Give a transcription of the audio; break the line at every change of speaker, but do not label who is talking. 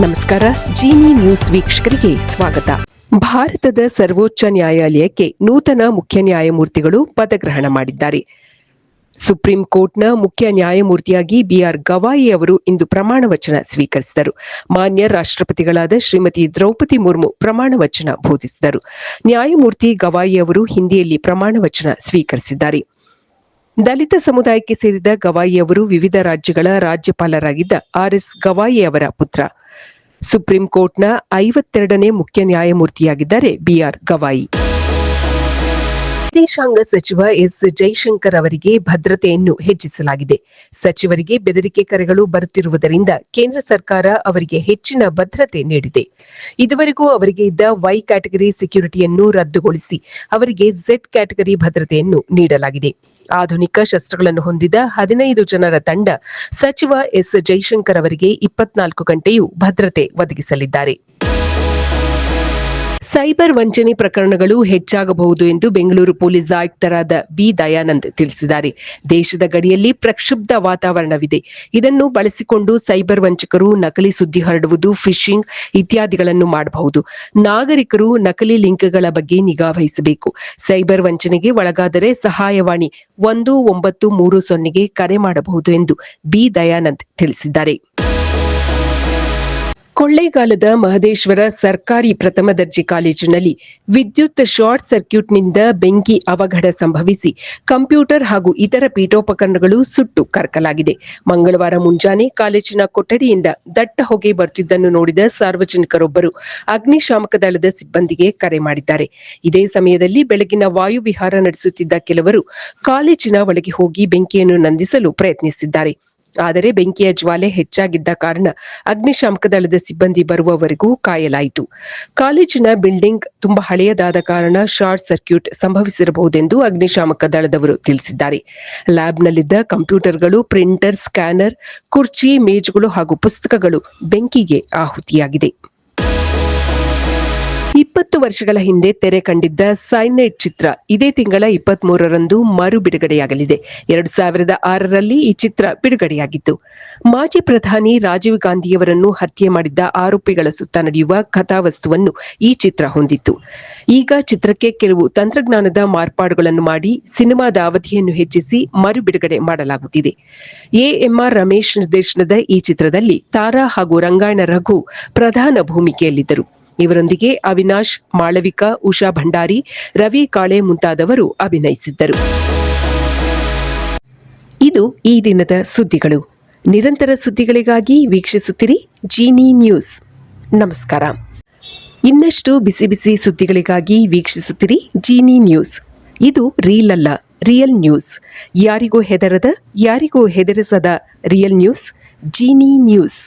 ನಮಸ್ಕಾರ. ಜಿನಿ ನ್ಯೂಸ್ ವೀಕ್ಷಕರಿಗೆ ಸ್ವಾಗತ. ಭಾರತದ ಸರ್ವೋಚ್ಚ ನ್ಯಾಯಾಲಯಕ್ಕೆ ನೂತನ ಮುಖ್ಯ ನ್ಯಾಯಮೂರ್ತಿಗಳು ಪದಗ್ರಹಣ ಮಾಡಿದ್ದಾರೆ. ಸುಪ್ರೀಂ ಕೋರ್ಟ್ನ ಮುಖ್ಯ ನ್ಯಾಯಮೂರ್ತಿಯಾಗಿ ಬಿಆರ್ ಗವಾಯಿ ಅವರು ಇಂದು ಪ್ರಮಾಣ ವಚನ ಸ್ವೀಕರಿಸಿದರು. ಮಾನ್ಯ ರಾಷ್ಟ್ರಪತಿಗಳಾದ ಶ್ರೀಮತಿ ದ್ರೌಪದಿ ಮುರ್ಮು ಪ್ರಮಾಣ ವಚನ ಬೋಧಿಸಿದರು. ನ್ಯಾಯಮೂರ್ತಿ ಗವಾಯಿ ಅವರು ಹಿಂದಿಯಲ್ಲಿ ಪ್ರಮಾಣ ವಚನ ಸ್ವೀಕರಿಸಿದ್ದಾರೆ. ದಲಿತ ಸಮುದಾಯಕ್ಕೆ ಸೇರಿದ ಗವಾಯಿ ಅವರು ವಿವಿಧ ರಾಜ್ಯಗಳ ರಾಜ್ಯಪಾಲರಾಗಿದ್ದ ಆರ್.ಎಸ್. ಗವಾಯಿ ಅವರ ಪುತ್ರ. ಸುಪ್ರೀಂ ಕೋರ್ಟ್ನ 52ನೇ ಮುಖ್ಯ ನ್ಯಾಯಮೂರ್ತಿಯಾಗಿದ್ದಾರೆ ಬಿಆರ್ ಗವಾಯಿ. ವಿದೇಶಾಂಗ ಸಚಿವ ಎಸ್ ಜೈಶಂಕರ್ ಅವರಿಗೆ ಭದ್ರತೆಯನ್ನು ಹೆಚ್ಚಿಸಲಾಗಿದೆ. ಸಚಿವರಿಗೆ ಬೆದರಿಕೆ ಕರೆಗಳು ಬರುತ್ತಿರುವುದರಿಂದ ಕೇಂದ್ರ ಸರ್ಕಾರ ಅವರಿಗೆ ಹೆಚ್ಚಿನ ಭದ್ರತೆ ನೀಡಿದೆ. ಇದುವರೆಗೂ ಅವರಿಗೆ ಇದ್ದ ವೈ ಕ್ಯಾಟಗರಿ ಸೆಕ್ಯೂರಿಟಿಯನ್ನು ರದ್ದುಗೊಳಿಸಿ ಅವರಿಗೆ ಝೆಡ್ ಕ್ಯಾಟಗರಿ ಭದ್ರತೆಯನ್ನು ನೀಡಲಾಗಿದೆ. ಆಧುನಿಕ ಶಸ್ತ್ರಗಳನ್ನು ಹೊಂದಿದ 15 ಜನರ ತಂಡ ಸಚಿವ ಎಸ್ ಜೈಶಂಕರ್ ಅವರಿಗೆ 24 ಗಂಟೆಯೂ ಭದ್ರತೆ ಒದಗಿಸಲಿದ್ದಾರೆ. ಸೈಬರ್ ವಂಚನೆ ಪ್ರಕರಣಗಳು ಹೆಚ್ಚಾಗಬಹುದು ಎಂದು ಬೆಂಗಳೂರು ಪೊಲೀಸ್ ಆಯುಕ್ತರಾದ ಬಿ ದಯಾನಂದ್ ತಿಳಿಸಿದ್ದಾರೆ. ದೇಶದ ಗಡಿಯಲ್ಲಿ ಪ್ರಕ್ಷುಬ್ಧ ವಾತಾವರಣವಿದೆ. ಇದನ್ನು ಬಳಸಿಕೊಂಡು ಸೈಬರ್ ವಂಚಕರು ನಕಲಿ ಸುದ್ದಿ ಹರಡುವುದು, ಫಿಶಿಂಗ್ ಇತ್ಯಾದಿಗಳನ್ನು ಮಾಡಬಹುದು. ನಾಗರಿಕರು ನಕಲಿ ಲಿಂಕ್ಗಳ ಬಗ್ಗೆ ನಿಗಾ ವಹಿಸಬೇಕು. ಸೈಬರ್ ವಂಚನೆಗೆ ಒಳಗಾದರೆ ಸಹಾಯವಾಣಿ 1930ಗೆ ಕರೆ ಮಾಡಬಹುದು ಎಂದು ಬಿ ದಯಾನಂದ್ ತಿಳಿಸಿದ್ದಾರೆ. ಕೊಳ್ಳೇಗಾಲದ ಮಹದೇಶ್ವರ ಸರ್ಕಾರಿ ಪ್ರಥಮ ದರ್ಜೆ ಕಾಲೇಜಿನಲ್ಲಿ ವಿದ್ಯುತ್ ಶಾರ್ಟ್ ಸರ್ಕ್ಯೂಟ್ನಿಂದ ಬೆಂಕಿ ಅವಘಡ ಸಂಭವಿಸಿ ಕಂಪ್ಯೂಟರ್ ಹಾಗೂ ಇತರ ಪೀಠೋಪಕರಣಗಳು ಸುಟ್ಟು ಕರಕಲಾಗಿದೆ. ಮಂಗಳವಾರ ಮುಂಜಾನೆ ಕಾಲೇಜಿನ ಕೊಠಡಿಯಿಂದ ದಟ್ಟ ಹೊಗೆ ಬರುತ್ತಿದ್ದನ್ನು ನೋಡಿದ ಸಾರ್ವಜನಿಕರೊಬ್ಬರು ಅಗ್ನಿಶಾಮಕ ದಳದ ಸಿಬ್ಬಂದಿಗೆ ಕರೆ ಮಾಡಿದ್ದಾರೆ. ಇದೇ ಸಮಯದಲ್ಲಿ ಬೆಳಗಿನ ವಾಯುವಿಹಾರ ನಡೆಸುತ್ತಿದ್ದ ಕೆಲವರು ಕಾಲೇಜಿನ ಒಳಗೆ ಹೋಗಿ ಬೆಂಕಿಯನ್ನು ನಂದಿಸಲು ಪ್ರಯತ್ನಿಸಿದ್ದಾರೆ. ಆದರೆ ಬೆಂಕಿಯ ಜ್ವಾಲೆ ಹೆಚ್ಚಾಗಿದ್ದ ಕಾರಣ ಅಗ್ನಿಶಾಮಕ ದಳದ ಸಿಬ್ಬಂದಿ ಬರುವವರೆಗೂ ಕಾಯಲಾಯಿತು. ಕಾಲೇಜಿನ ಬಿಲ್ಡಿಂಗ್ ತುಂಬಾ ಹಳೆಯದಾದ ಕಾರಣ ಶಾರ್ಟ್ ಸರ್ಕ್ಯೂಟ್ ಸಂಭವಿಸಿರಬಹುದೆಂದು ಅಗ್ನಿಶಾಮಕ ದಳದವರು ತಿಳಿಸಿದ್ದಾರೆ. ಲ್ಯಾಬ್ನಲ್ಲಿದ್ದ ಕಂಪ್ಯೂಟರ್ಗಳು, ಪ್ರಿಂಟರ್, ಸ್ಕ್ಯಾನರ್, ಕುರ್ಚಿ, ಮೇಜುಗಳು ಹಾಗೂ ಪುಸ್ತಕಗಳು ಬೆಂಕಿಗೆ ಆಹುತಿಯಾಗಿದೆ. 20 ವರ್ಷಗಳ ಹಿಂದೆ ತೆರೆ ಕಂಡಿದ್ದ ಸೈನೈಡ್ ಚಿತ್ರ ಇದೇ ತಿಂಗಳ 23ರಂದು ಮರು ಬಿಡುಗಡೆಯಾಗಲಿದೆ. 2006ರಲ್ಲಿ ಈ ಚಿತ್ರ ಬಿಡುಗಡೆಯಾಗಿತ್ತು. ಮಾಜಿ ಪ್ರಧಾನಿ ರಾಜೀವ್ ಗಾಂಧಿಯವರನ್ನು ಹತ್ಯೆ ಮಾಡಿದ್ದ ಆರೋಪಿಗಳ ಸುತ್ತ ನಡೆಯುವ ಕಥಾವಸ್ತುವನ್ನು ಈ ಚಿತ್ರ ಹೊಂದಿತ್ತು. ಈಗ ಚಿತ್ರಕ್ಕೆ ಕೆಲವು ತಂತ್ರಜ್ಞಾನದ ಮಾರ್ಪಾಡುಗಳನ್ನು ಮಾಡಿ ಸಿನಿಮಾದ ಅವಧಿಯನ್ನು ಹೆಚ್ಚಿಸಿ ಮರು ಬಿಡುಗಡೆ ಮಾಡಲಾಗುತ್ತಿದೆ. ಎ.ಎಂ.ಆರ್. ರಮೇಶ್ ನಿರ್ದೇಶನದ ಈ ಚಿತ್ರದಲ್ಲಿ ತಾರಾ ಹಾಗೂ ರಂಗಾಯಣ ರಘು ಪ್ರಧಾನ ಭೂಮಿಕೆಯಲ್ಲಿದ್ದರು. ಇವರೊಂದಿಗೆ ಅವಿನಾಶ್, ಮಾಳವಿಕಾ, ಉಷಾ ಭಂಡಾರಿ, ರವಿ ಕಾಳೆ ಮುಂತಾದವರು ಅಭಿನಯಿಸಿದ್ದರು. ಇದು ಈ ದಿನದ ಸುದ್ದಿಗಳು. ನಿರಂತರ ಸುದ್ದಿಗಳಿಗಾಗಿ ವೀಕ್ಷಿಸುತ್ತಿರಿ ಜಿನಿ ನ್ಯೂಸ್. ನಮಸ್ಕಾರ. ಇನ್ನಷ್ಟು ಬಿಸಿ ಬಿಸಿ ಸುದ್ದಿಗಳಿಗಾಗಿ ವೀಕ್ಷಿಸುತ್ತಿರಿ ಜಿನಿ ನ್ಯೂಸ್. ಇದು ರೀಲ್ ಅಲ್ಲ, ರಿಯಲ್ ನ್ಯೂಸ್. ಯಾರಿಗೂ ಹೆದರದ, ಯಾರಿಗೂ ಹೆದರಿಸದ ರಿಯಲ್ ನ್ಯೂಸ್, ಜಿನಿ ನ್ಯೂಸ್.